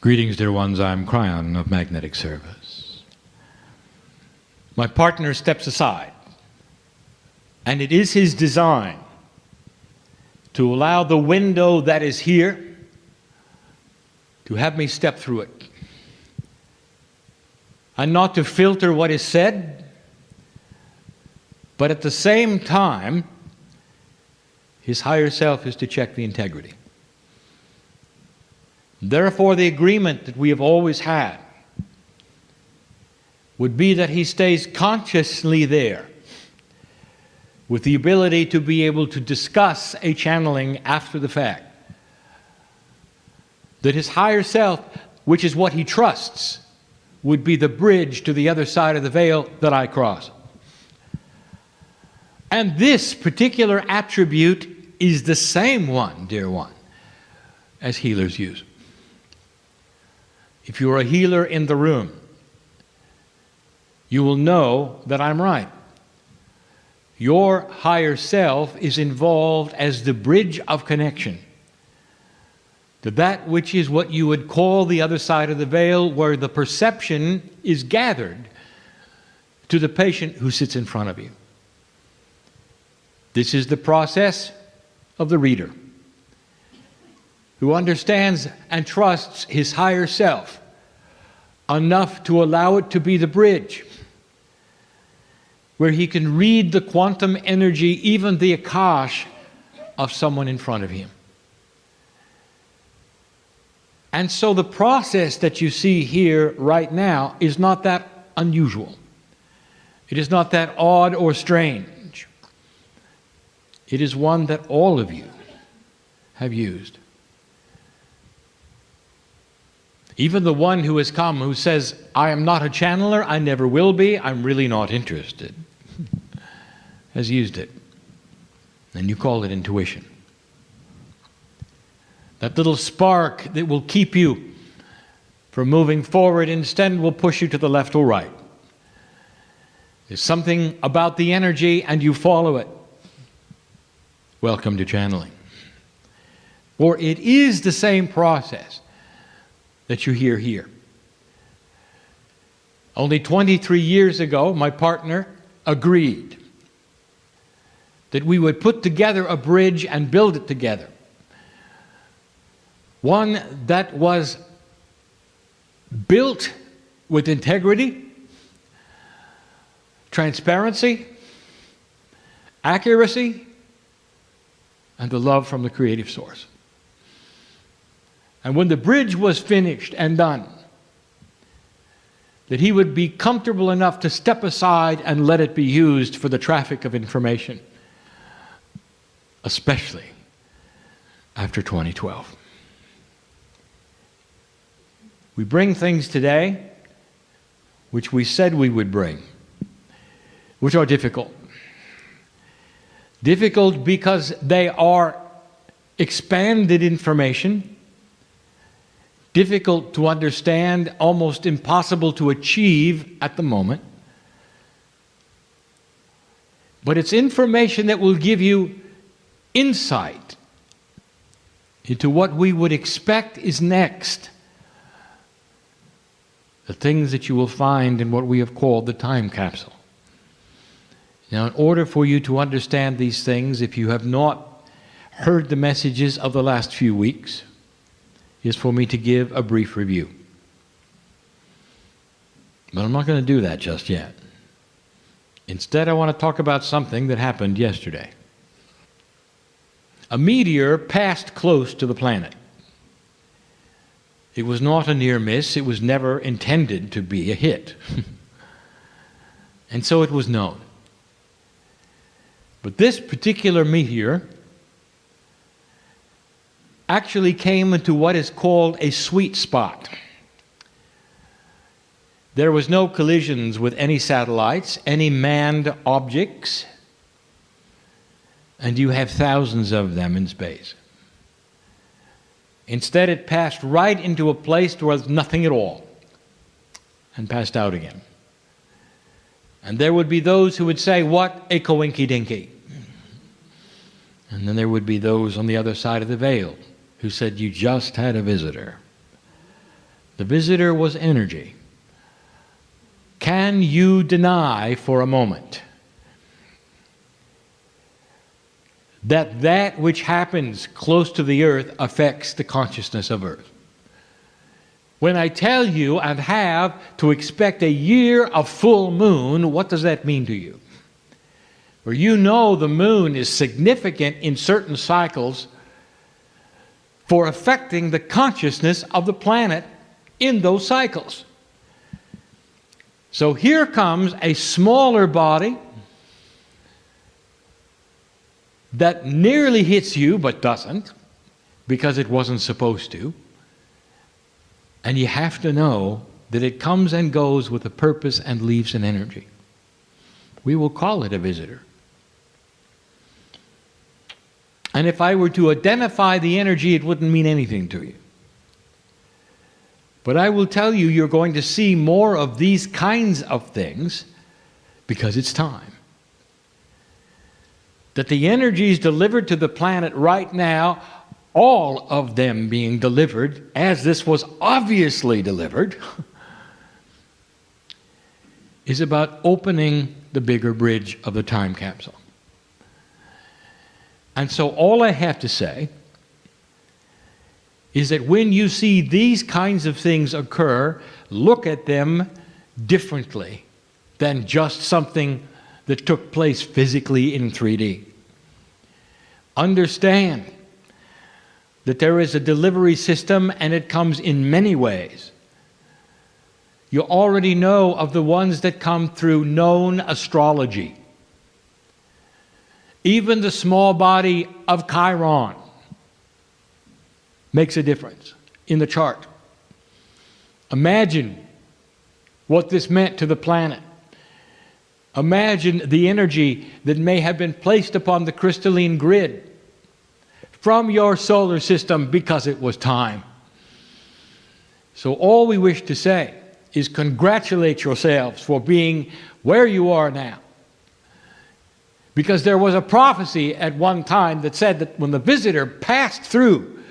Greetings, dear ones. I'm Kryon of Magnetic Service. My partner steps aside, and it is his design to allow the window that is here to have me step through it, and not to filter what is said, but at the same time, his higher self is to check the integrity. Therefore, the agreement that we have always had would be that he stays consciously there with the ability to be able to discuss a channeling after the fact. That his higher self, which is what he trusts, would be the bridge to the other side of the veil that I cross. And this particular attribute is the same one, dear one, as healers use. If you're a healer in the room, you will know that I'm right. Your higher self is involved as the bridge of connection to that which is what you would call the other side of the veil, where the perception is gathered to the patient who sits in front of you. This is the process of the reader, who understands and trusts his higher self enough to allow it to be the bridge, where he can read the quantum energy, even the Akash, of someone in front of him. And so the process that you see here right now is not that unusual. It is not that odd or strange. It is one that all of you have used. Even the one who has come who says, I am not a channeler, I never will be, I'm really not interested, has used it. And you call it intuition. That little spark that will keep you from moving forward, instead will push you to the left or right. There's something about the energy and you follow it. Welcome to channeling. For it is the same process that you hear here. Only 23 years ago, my partner agreed that we would put together a bridge and build it together. One that was built with integrity, transparency, accuracy, and the love from the creative source. And when the bridge was finished and done, that he would be comfortable enough to step aside and let it be used for the traffic of information, especially after 2012. We bring things today which we said we would bring, which are difficult. Difficult because they are expanded information, difficult to understand, almost impossible to achieve at the moment. But it's information that will give you insight into what we would expect is next. The things that you will find in what we have called the time capsule. Now, in order for you to understand these things, if you have not heard the messages of the last few weeks, is for me to give a brief review. But I'm not going to do that just yet. Instead, I want to talk about something that happened yesterday. A meteor passed close to the planet. It was not a near miss. It was never intended to be a hit. And so it was known. But this particular meteor actually came into what is called a sweet spot. There was no collisions with any satellites, any manned objects, and you have thousands of them in space. Instead, it passed right into a place where there was nothing at all and passed out again. And there would be those who would say, what a coinky-dinky. And then there would be those on the other side of the veil who said, you just had a visitor. The visitor was energy. Can you deny for a moment that that which happens close to the earth affects the consciousness of earth? When I tell you and have to expect a year of full moon, what does that mean to you? For you know the moon is significant in certain cycles for affecting the consciousness of the planet in those cycles. So here comes a smaller body that nearly hits you but doesn't, because it wasn't supposed to. And you have to know that it comes and goes with a purpose and leaves an energy. We will call it a visitor. And if I were to identify the energy, it wouldn't mean anything to you. But I will tell you, you're going to see more of these kinds of things because it's time. That the energies delivered to the planet right now, all of them being delivered, as this was obviously delivered, is about opening the bigger bridge of the time capsule. And so all I have to say is that when you see these kinds of things occur, look at them differently than just something that took place physically in 3D. Understand that there is a delivery system and it comes in many ways. You already know of the ones that come through known astrology. Even the small body of Kryon makes a difference in the chart. Imagine what this meant to the planet. Imagine the energy that may have been placed upon the crystalline grid from your solar system because it was time. So all we wish to say is congratulate yourselves for being where you are now. Because there was a prophecy at one time that said that when the visitor passed through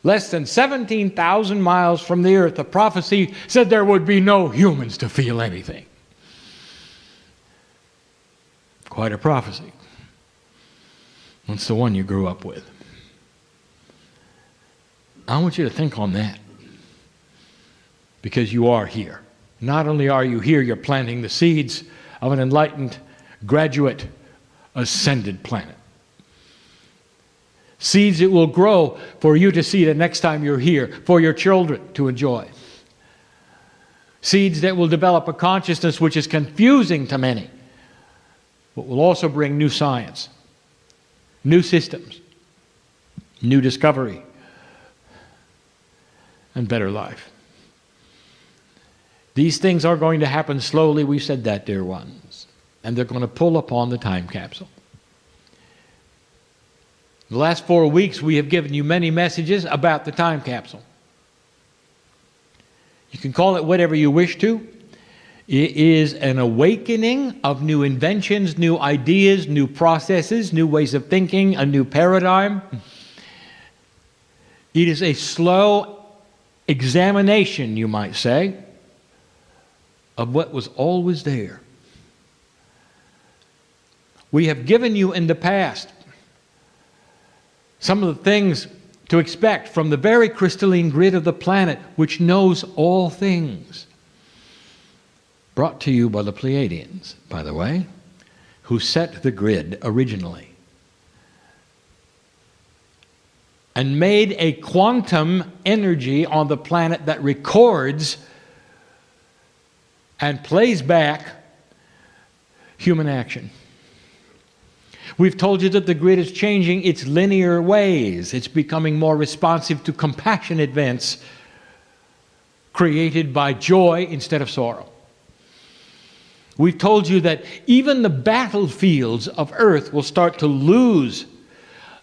less than 17,000 miles from the earth, the prophecy said there would be no humans to feel anything. Quite a prophecy. It's the one you grew up with. I want you to think on that. Because you are here. Not only are you here, you're planting the seeds of an enlightened, graduate, ascended planet. Seeds that will grow for you to see the next time you're here, for your children to enjoy. Seeds that will develop a consciousness which is confusing to many, but will also bring new science, new systems, new discovery, and better life. These things are going to happen slowly, we said that, dear ones. And they're going to pull upon the time capsule. The last 4 weeks we have given you many messages about the time capsule. You can call it whatever you wish to. It is an awakening of new inventions, new ideas, new processes, new ways of thinking, a new paradigm. It is a slow examination, you might say, of what was always there. We have given you in the past some of the things to expect from the very crystalline grid of the planet, which knows all things. Brought to you by the Pleiadians, by the way, who set the grid originally. And made a quantum energy on the planet that records and plays back human action. We've told you that the grid is changing its linear ways. It's becoming more responsive to compassion events created by joy instead of sorrow. We've told you that even the battlefields of Earth will start to lose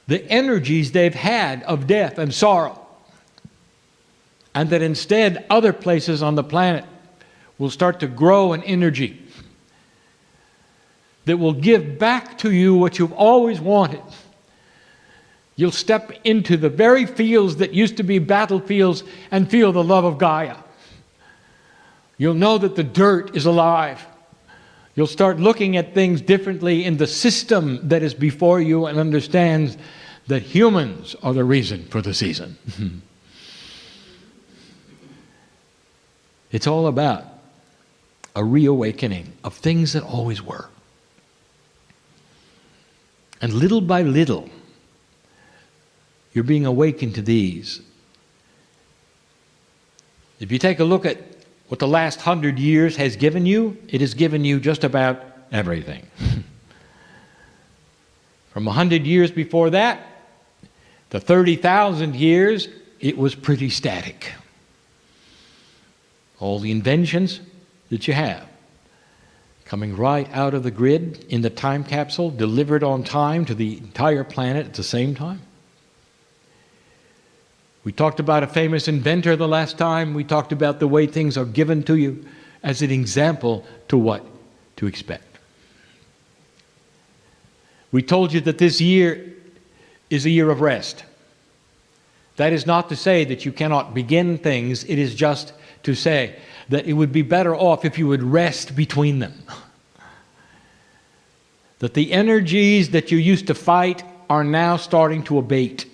the energies they've had of death and sorrow. And that instead other places on the planet will start to grow in energy that will give back to you what you've always wanted. You'll step into the very fields that used to be battlefields and feel the love of Gaia. You'll know that the dirt is alive. You'll start looking at things differently in the system that is before you and understand that humans are the reason for the season. It's all about a reawakening of things that always were. And little by little, you're being awakened to these. If you take a look at what the last 100 years has given you, it has given you just about everything. From 100 years before that, to 30,000 years, it was pretty static. All the inventions that you have, coming right out of the grid in the time capsule, delivered on time to the entire planet at the same time. We talked about a famous inventor the last time. We talked about the way things are given to you as an example to what to expect. We told you that this year is a year of rest. That is not to say that you cannot begin things. It is just to say that it would be better off if you would rest between them. That the energies that you used to fight are now starting to abate.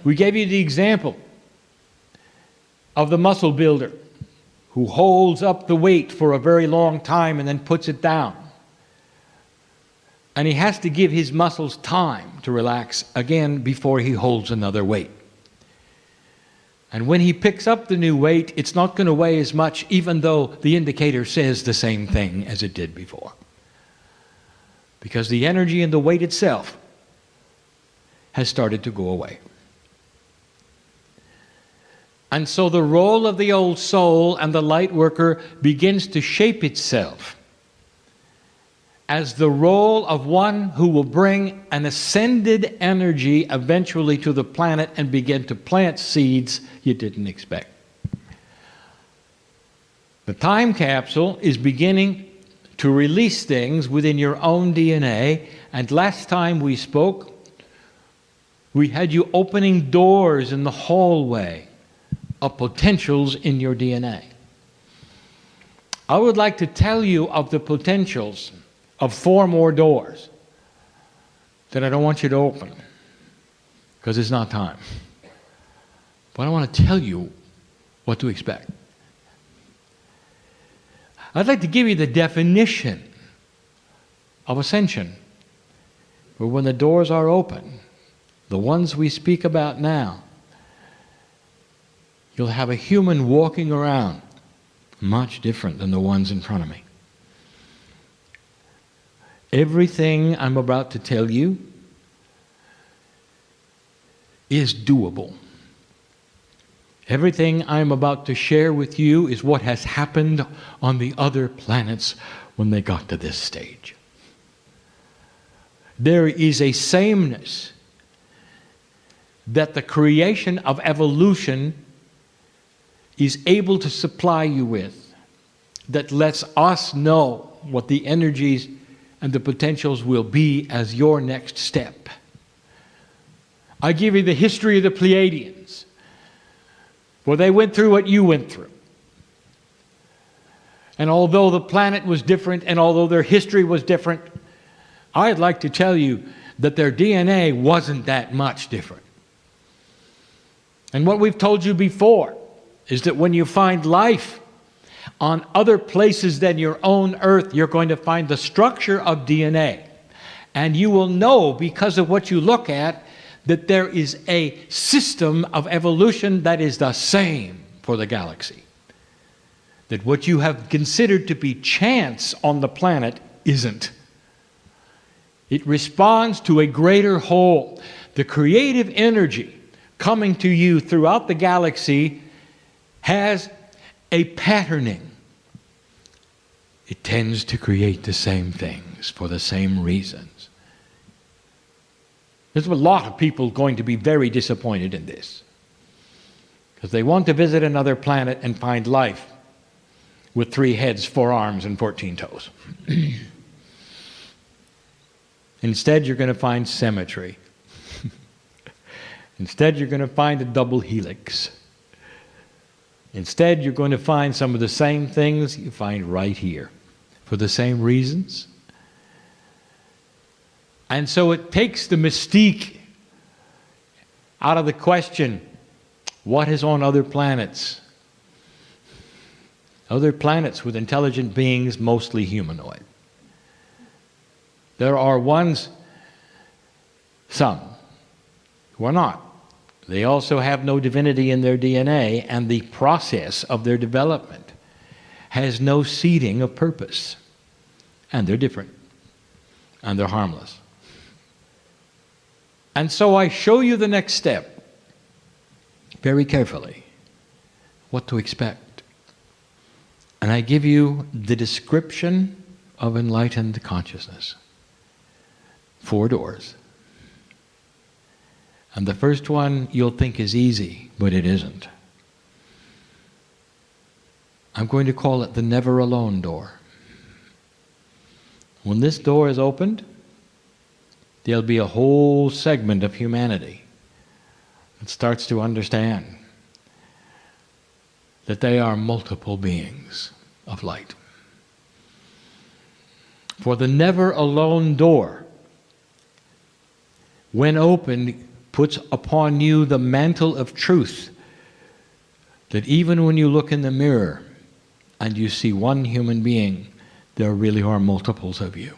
We gave you the example of the muscle builder who holds up the weight for a very long time and then puts it down. And he has to give his muscles time to relax again before he holds another weight. And when he picks up the new weight, it's not going to weigh as much, even though the indicator says the same thing as it did before. Because the energy in the weight itself has started to go away. And so the role of the old soul and the light worker begins to shape itself as the role of one who will bring an ascended energy eventually to the planet and begin to plant seeds you didn't expect. The time capsule is beginning to release things within your own DNA, and last time we spoke, we had you opening doors in the hallway of potentials in your DNA. I would like to tell you of the potentials of 4 more doors that I don't want you to open because it's not time. But I want to tell you what to expect. I'd like to give you the definition of ascension. But when the doors are open, the ones we speak about now, you'll have a human walking around much different than the ones in front of me. Everything I'm about to tell you is doable. Everything I'm about to share with you is what has happened on the other planets when they got to this stage. There is a sameness that the creation of evolution is able to supply you with that lets us know what the energies and the potentials will be as your next step. I give you the history of the Pleiadians. Well, they went through what you went through. And although the planet was different and although their history was different, I'd like to tell you that their DNA wasn't that much different. And what we've told you before is that when you find life on other places than your own Earth, you're going to find the structure of DNA. And you will know, because of what you look at, that there is a system of evolution that is the same for the galaxy. That what you have considered to be chance on the planet isn't. It responds to a greater whole. The creative energy coming to you throughout the galaxy has a patterning. It tends to create the same things for the same reasons. There's a lot of people going to be very disappointed in this because they want to visit another planet and find life with 3 heads, 4 arms, and 14 toes. Instead, you're going to find symmetry. Instead, you're going to find a double helix. Instead, you're going to find some of the same things you find right here, for the same reasons. And so it takes the mystique out of the question, what is on other planets? Other planets with intelligent beings, mostly humanoid. There are ones, some, who are not. They also have no divinity in their DNA, and the process of their development has no seeding of purpose. And they're different. And they're harmless. And so I show you the next step, very carefully, what to expect. And I give you the description of enlightened consciousness. 4 doors. And the first one you'll think is easy, but it isn't. I'm going to call it the never alone door. When this door is opened, there'll be a whole segment of humanity that starts to understand that they are multiple beings of light. For the never alone door, when opened, puts upon you the mantle of truth that even when you look in the mirror and you see one human being, there really are multiples of you.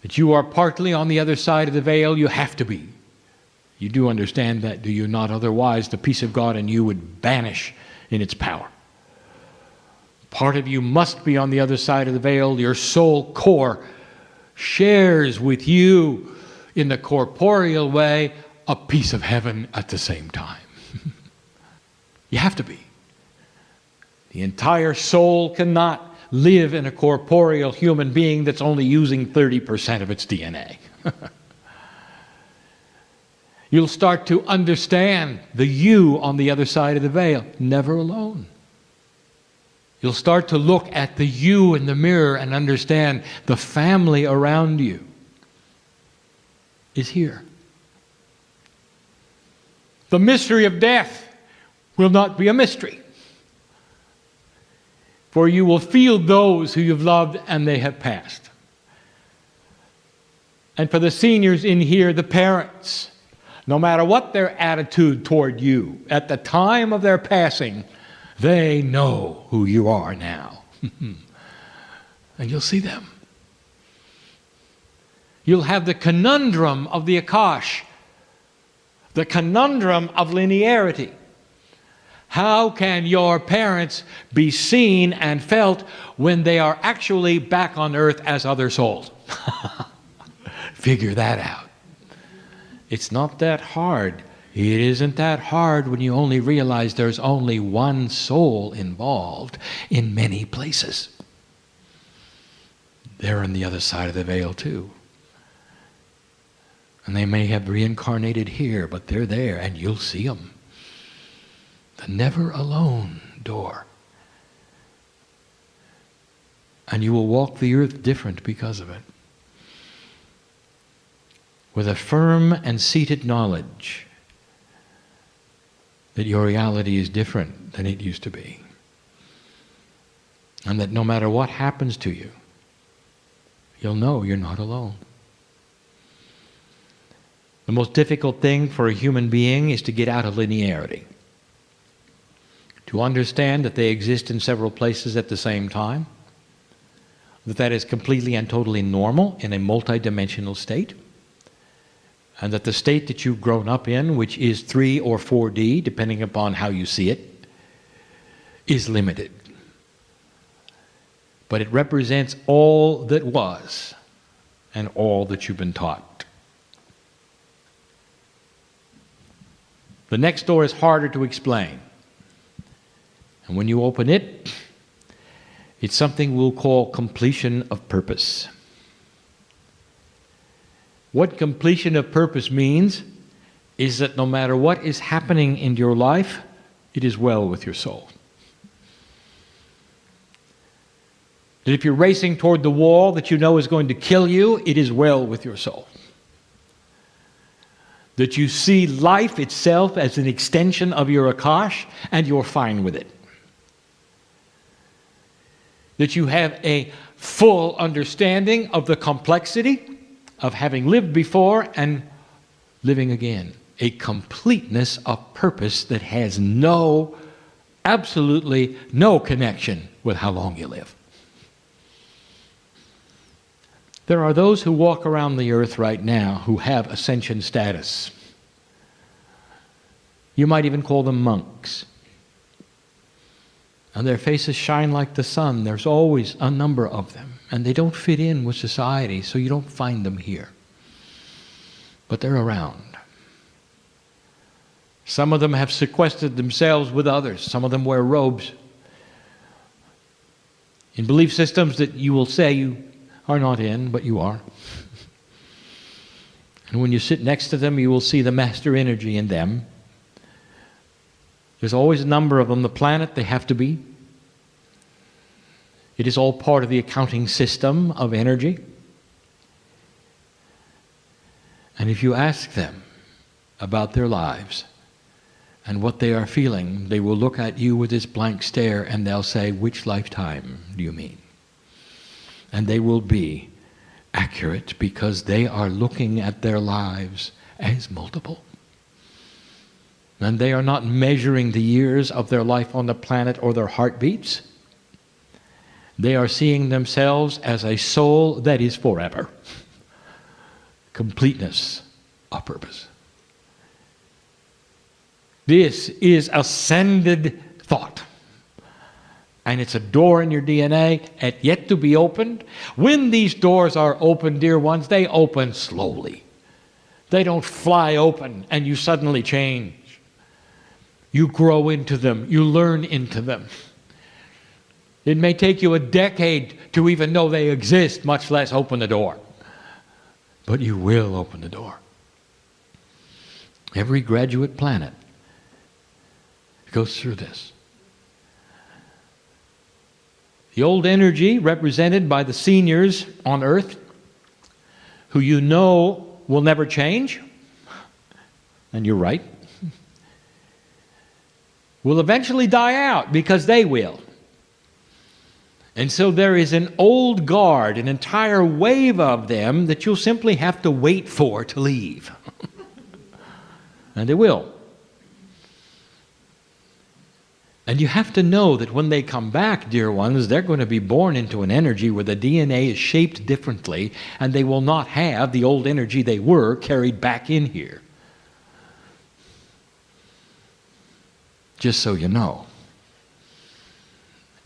That you are partly on the other side of the veil, you have to be. You do understand that, do you not? Otherwise, the peace of God in you would vanish in its power. Part of you must be on the other side of the veil. Your soul core shares with you in the corporeal way a piece of heaven at the same time. You have to be. The entire soul cannot live in a corporeal human being that's only using 30% of its DNA. You'll start to understand the you on the other side of the veil, never alone. You'll start to look at the you in the mirror and understand the family around you is here. The mystery of death will not be a mystery. For you will feel those who you've loved and they have passed. And for the seniors in here, the parents, no matter what their attitude toward you, at the time of their passing, they know who you are now. And you'll see them. You'll have the conundrum of the Akash, the conundrum of linearity. How can your parents be seen and felt when they are actually back on earth as other souls? Figure that out. It's not that hard. It isn't that hard when you only realize there's only one soul involved in many places. They're on the other side of the veil too. And they may have reincarnated here, but they're there and you'll see them. The never alone door. And you will walk the earth different because of it. With a firm and seated knowledge that your reality is different than it used to be. And that no matter what happens to you, you'll know you're not alone. The most difficult thing for a human being is to get out of linearity. To understand that they exist in several places at the same time. That is completely and totally normal in a multidimensional state. And that the state that you've grown up in, which is 3 or 4D, depending upon how you see it, is limited. But it represents all that was and all that you've been taught. The next door is harder to explain. And when you open it, it's something we'll call completion of purpose. What completion of purpose means is that no matter what is happening in your life, it is well with your soul. That if you're racing toward the wall that you know is going to kill you, it is well with your soul. That you see life itself as an extension of your Akash, and you're fine with it. That you have a full understanding of the complexity of having lived before and living again. A completeness of purpose that has absolutely no connection with how long you live. There are those who walk around the earth right now who have ascension status. You might even call them monks. And their faces shine like the sun. There's always a number of them. And they don't fit in with society, so you don't find them here. But they're around. Some of them have sequestered themselves with others. Some of them wear robes. In belief systems that you will say you are not in, but you are. And when you sit next to them, you will see the master energy in them. There's always a number of them. The planet, they have to be. It is all part of the accounting system of energy. And if you ask them about their lives and what they are feeling, they will look at you with this blank stare and they'll say, "Which lifetime do you mean?" And they will be accurate because they are looking at their lives as multiple. And they are not measuring the years of their life on the planet or their heartbeats. They are seeing themselves as a soul that is forever. Completeness of purpose. This is ascended thought. And it's a door in your DNA yet to be opened. When these doors are opened, dear ones, they open slowly. They don't fly open and you suddenly change. You grow into them. You learn into them. It may take you a decade to even know they exist, much less open the door. But you will open the door. Every graduate planet goes through this. The old energy represented by the seniors on Earth, who you know will never change, and you're right, will eventually die out because they will. And so there is an old guard, an entire wave of them that you'll simply have to wait for to leave. And they will. And you have to know that when they come back, dear ones, they're going to be born into an energy where the DNA is shaped differently, and they will not have the old energy they were carried back in here. Just so you know.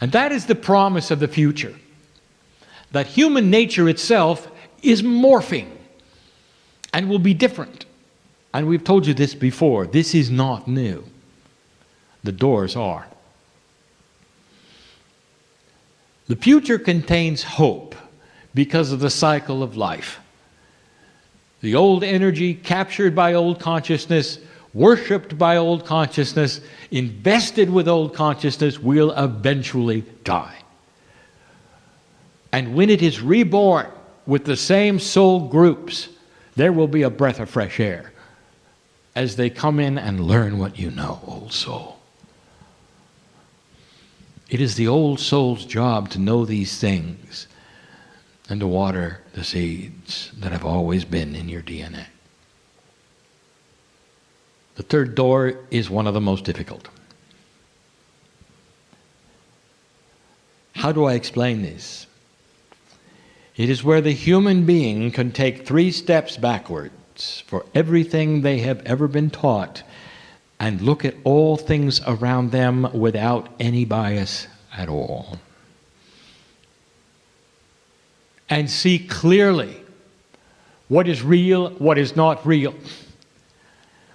And that is the promise of the future. That human nature itself is morphing and will be different. And we've told you this before. This is not new. The doors are. The future contains hope because of the cycle of life. The old energy captured by old consciousness, worshipped by old consciousness, invested with old consciousness, will eventually die. And when it is reborn with the same soul groups, there will be a breath of fresh air as they come in and learn what you know, old soul. It is the old soul's job to know these things and to water the seeds that have always been in your DNA. The third door is one of the most difficult. How do I explain this? It is where the human being can take 3 steps backwards for everything they have ever been taught and look at all things around them without any bias at all. And see clearly what is real, what is not real.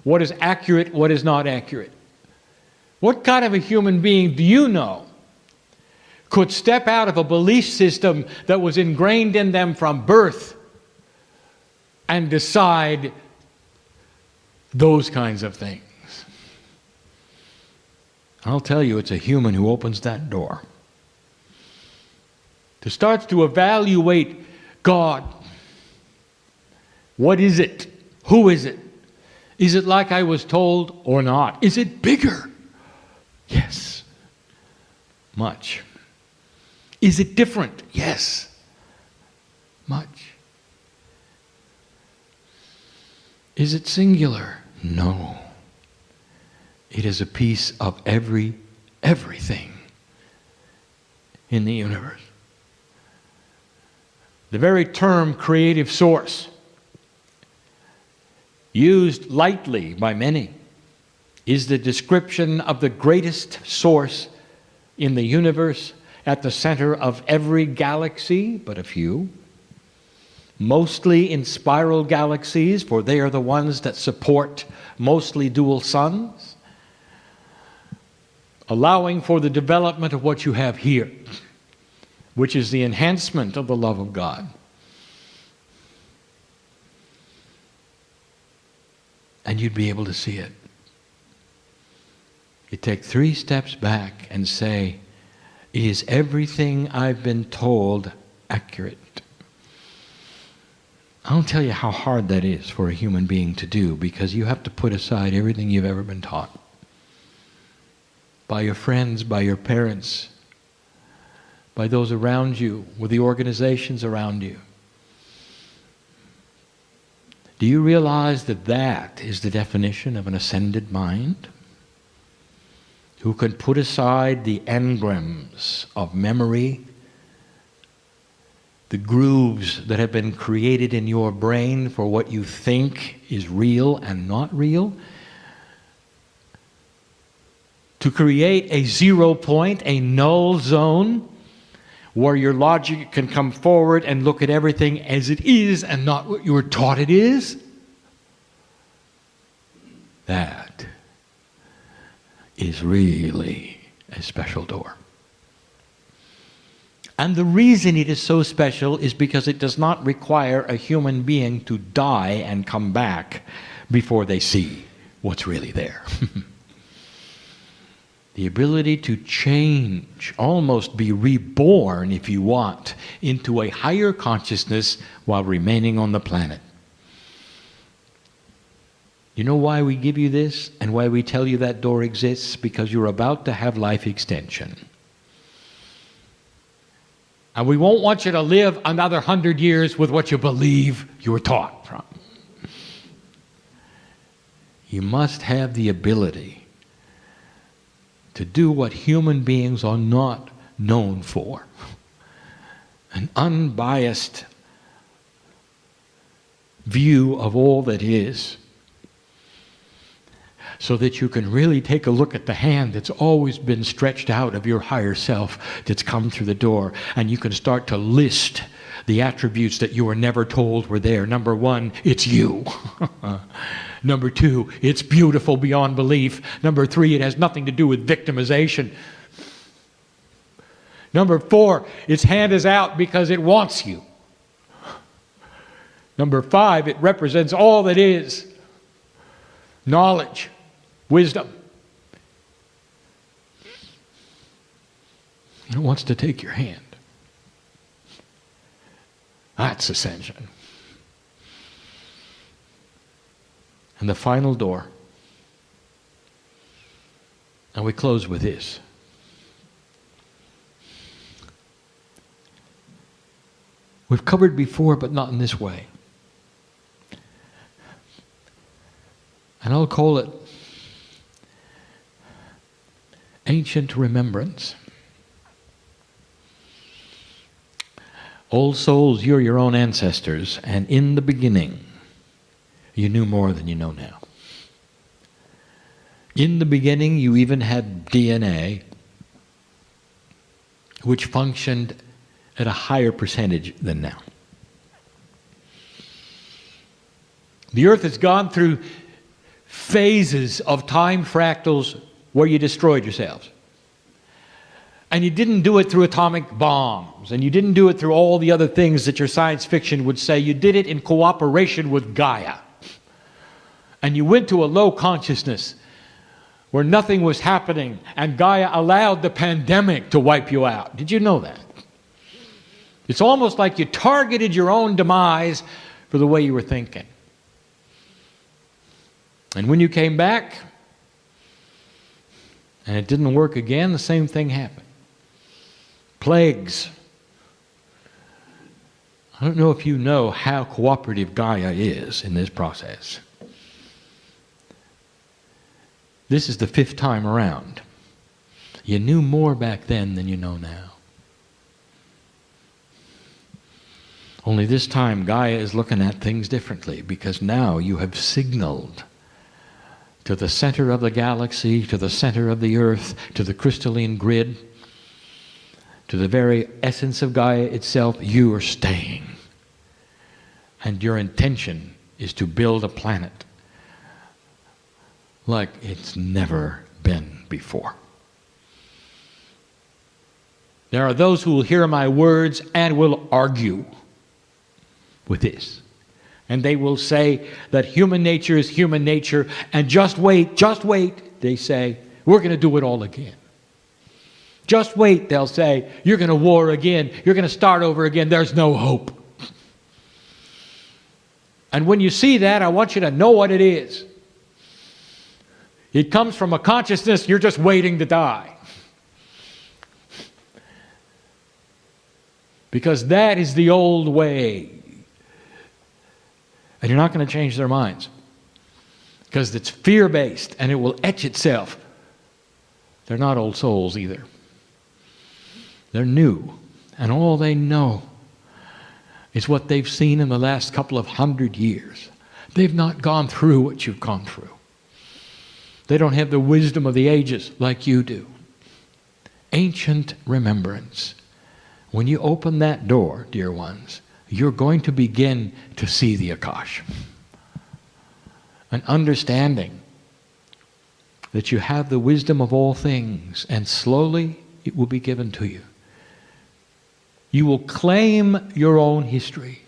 What is accurate, what is not accurate. What kind of a human being do you know could step out of a belief system that was ingrained in them from birth and decide those kinds of things? I'll tell you, it's a human who opens that door. starts to evaluate God. What is it? Who is it? Is it like I was told or not? Is it bigger? Yes. Much. Is it different? Yes. Much. Is it singular? No. It is a piece of everything in the universe. The very term creative source, used lightly by many, is the description of the greatest source in the universe at the center of every galaxy, but a few. Mostly in spiral galaxies, for they are the ones that support mostly dual suns, allowing for the development of what you have here, which is the enhancement of the love of God. And you'd be able to see it. You take 3 steps back and say, is everything I've been told accurate? I don't tell you how hard that is for a human being to do, because you have to put aside everything you've ever been taught. By your friends, by your parents, by those around you, with the organizations around you. Do you realize that that is the definition of an ascended mind? Who can put aside the engrams of memory, the grooves that have been created in your brain for what you think is real and not real, to create a 0 point, a null zone, where your logic can come forward and look at everything as it is and not what you were taught it is? That is really a special door. And the reason it is so special is because it does not require a human being to die and come back before they see what's really there. The ability to change, almost be reborn, if you want, into a higher consciousness while remaining on the planet. You know why we give you this and why we tell you that door exists? Because you're about to have life extension. And we won't want you to live another 100 years with what you believe you were taught from. You must have the ability to do what human beings are not known for. An unbiased view of all that is, so that you can really take a look at the hand that's always been stretched out of your higher self that's come through the door, and you can start to list the attributes that you were never told were there. Number 1, it's you. Number 2, it's beautiful beyond belief. Number 3, it has nothing to do with victimization. Number 4, its hand is out because it wants you. Number 5, it represents all that is. Knowledge, wisdom. It wants to take your hand. That's ascension. And the final door. And we close with this. We've covered before, but not in this way. And I'll call it ancient remembrance. Old souls, you're your own ancestors, and in the beginning, you knew more than you know now. In the beginning, you even had DNA, which functioned at a higher percentage than now. The earth has gone through phases of time fractals where you destroyed yourselves. And you didn't do it through atomic bombs, and you didn't do it through all the other things that your science fiction would say. You did it in cooperation with Gaia. And you went to a low consciousness where nothing was happening, and Gaia allowed the pandemic to wipe you out. Did you know that? It's almost like you targeted your own demise for the way you were thinking. And when you came back, and it didn't work again, the same thing happened. Plagues. I don't know if you know how cooperative Gaia is in this process. This is the 5th time around. You knew more back then than you know now. Only this time Gaia is looking at things differently, because now you have signaled to the center of the galaxy, to the center of the earth, to the crystalline grid, to the very essence of Gaia itself, you are staying. And your intention is to build a planet like it's never been before. There are those who will hear my words and will argue with this. And they will say that human nature is human nature, and just wait, they say, we're going to do it all again. Just wait, they'll say, you're going to war again, you're going to start over again, there's no hope. And when you see that, I want you to know what it is. It comes from a consciousness you're just waiting to die. Because that is the old way. And you're not going to change their minds. Because it's fear-based and it will etch itself. They're not old souls either. They're new. And all they know is what they've seen in the last couple of 100 years. They've not gone through what you've gone through. They don't have the wisdom of the ages like you do. Ancient remembrance. When you open that door, dear ones, you're going to begin to see the Akash. An understanding that you have the wisdom of all things, and slowly it will be given to you. You will claim your own history.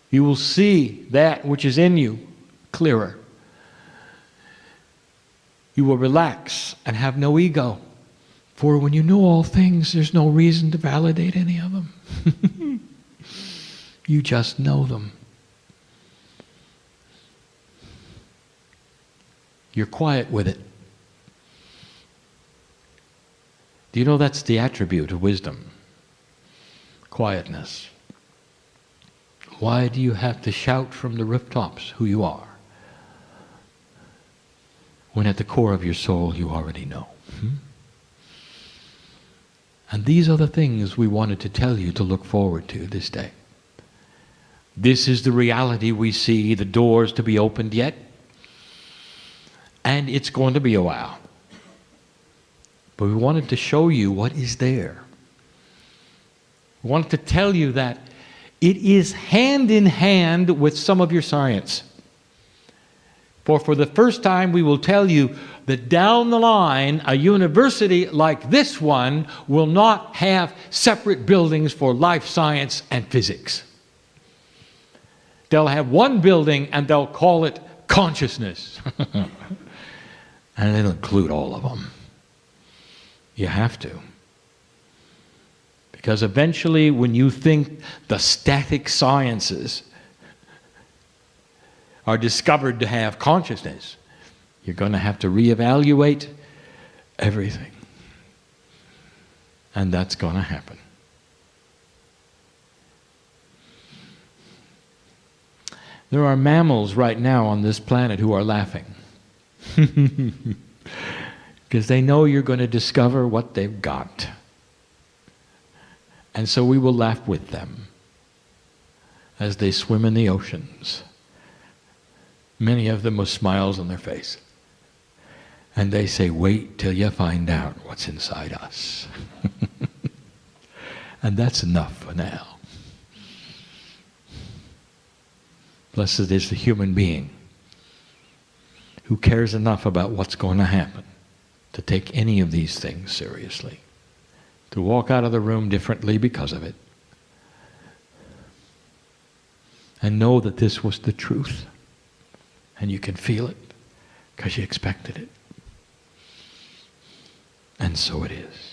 You will see that which is in you clearer. You will relax and have no ego. For when you know all things, there's no reason to validate any of them. You just know them. You're quiet with it. Do you know that's the attribute of wisdom? Quietness. Why do you have to shout from the rooftops who you are, when at the core of your soul you already know? And these are the things we wanted to tell you to look forward to this day. This is the reality we see, the doors to be opened yet. And it's going to be a while. But we wanted to show you what is there. We wanted to tell you that it is hand in hand with some of your science. For the first time we will tell you that down the line, a university like this one will not have separate buildings for life science and physics. They'll have one building and they'll call it consciousness. And it'll include all of them. You have to. Because eventually when you think the static sciences are discovered to have consciousness, you're going to have to reevaluate everything. And that's going to happen. There are mammals right now on this planet who are laughing. Because they know you're going to discover what they've got. And so we will laugh with them as they swim in the oceans. Many of them with smiles on their face. And they say, wait till you find out what's inside us. And that's enough for now. Blessed is the human being who cares enough about what's going to happen to take any of these things seriously, to walk out of the room differently because of it, and know that this was the truth, and you can feel it because you expected it. And so it is.